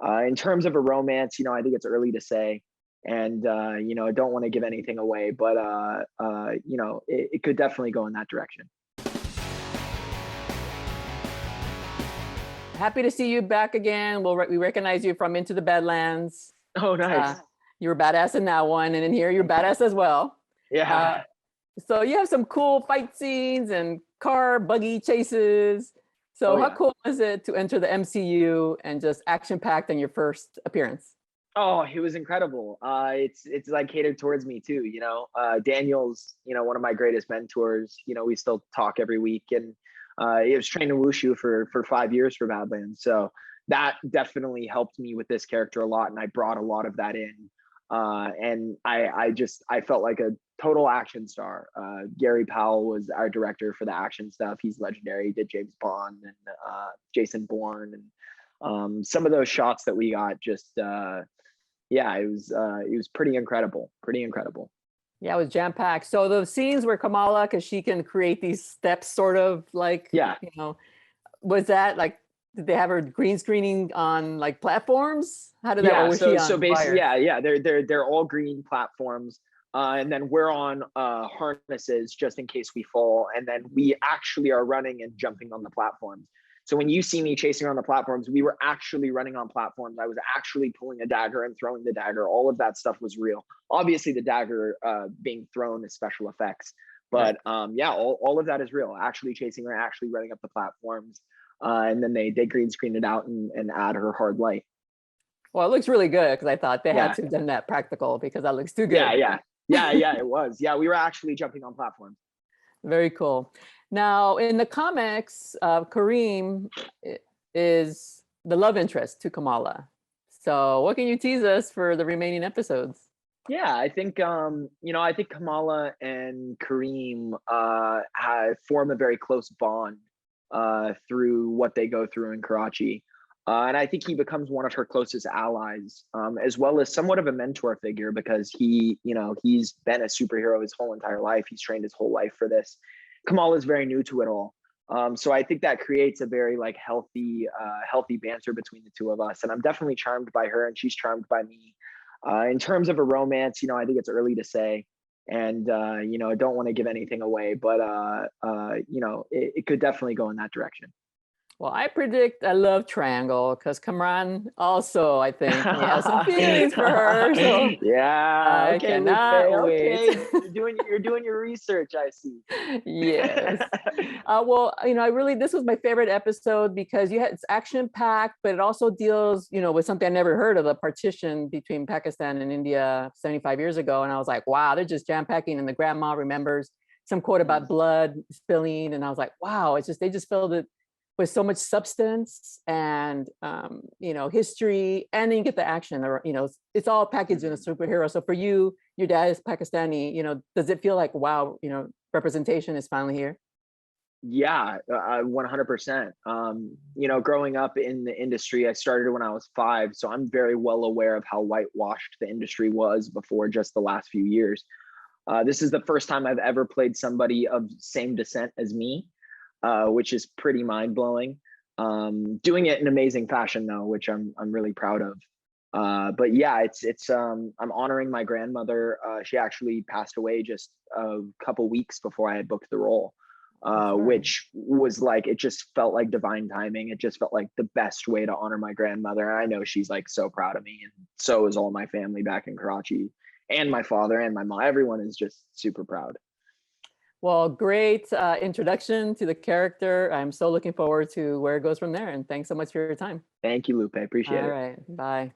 In terms of a romance, I think it's early to say, and I don't want to give anything away, but it could definitely go in that direction. Happy to see you back again. We recognize you from Into the Badlands. Oh, nice. You were badass in that one, and in here you're badass as well. Yeah. So you have some cool fight scenes and car buggy chases. So how cool is it to enter the MCU and just action packed in your first appearance? Oh, it was incredible. It's like catered towards me too. Daniel's one of my greatest mentors. We still talk every week, and he was trained in Wushu for 5 years for Badlands. So that definitely helped me with this character a lot, and I brought a lot of that in. And I felt like a total action star. Gary Powell was our director for the action stuff. He's legendary. He did James Bond and Jason Bourne, and some of those shots that we got just it was pretty incredible. Pretty incredible. Yeah, it was jam packed. So the scenes where Kamala, because she can create these steps, sort of like, was that like, did they have her green screening on like platforms? How did that? Yeah, or was she on so basically, wires? they're all green platforms, and then we're on harnesses just in case we fall, and then we actually are running and jumping on the platforms. So when you see me chasing around the platforms, we were actually running on platforms. I was actually pulling a dagger and throwing the dagger. All of that stuff was real. Obviously, the dagger being thrown is special effects, but all of that is real. Actually chasing her, actually running up the platforms, and then they green screen it out and add her hard light. Well, it looks really good because I thought they had to have done that practical because that looks too good. Yeah, it was. Yeah, we were actually jumping on platforms. Very cool. Now, in the comics, Kareem is the love interest to Kamala. So what can you tease us for the remaining episodes? Yeah, I think I think Kamala and Kareem form a very close bond through what they go through in Karachi. And I think he becomes one of her closest allies, as well as somewhat of a mentor figure, because he's been a superhero his whole entire life. He's trained his whole life for this. Kamala is very new to it all. So I think that creates a very healthy banter between the two of us. And I'm definitely charmed by her, and she's charmed by me. In terms of a romance, I think it's early to say, and I don't want to give anything away, but it could definitely go in that direction. Well, I predict a love triangle because Kamran also, I think, has some feelings for her. So yeah, I cannot wait. Okay, you're doing your research, I see. Yes. Well, this was my favorite episode because it's action packed, but it also deals, with something I never heard of, the partition between Pakistan and India 75 years ago. And I was like, wow, they're just jam packing. And the grandma remembers some quote about blood spilling, and I was like, wow, they just filled it with so much substance and history, and then you get the action, or it's all packaged in a superhero. So for you, your dad is Pakistani, does it feel like, wow, representation is finally here? Yeah, 100%. Growing up in the industry, I started when I was 5, so I'm very well aware of how whitewashed the industry was before just the last few years. This is the first time I've ever played somebody of same descent as me, which is pretty mind-blowing. Doing it in amazing fashion though, which I'm really proud of. But yeah, it's I'm honoring my grandmother. She actually passed away just a couple weeks before I had booked the role, which was it just felt like divine timing. It just felt like the best way to honor my grandmother. And I know she's so proud of me, and so is all my family back in Karachi, and my father and my mom. Everyone is just super proud. Well, great introduction to the character. I'm so looking forward to where it goes from there. And thanks so much for your time. Thank you, Lupe. I appreciate it. All right. Bye.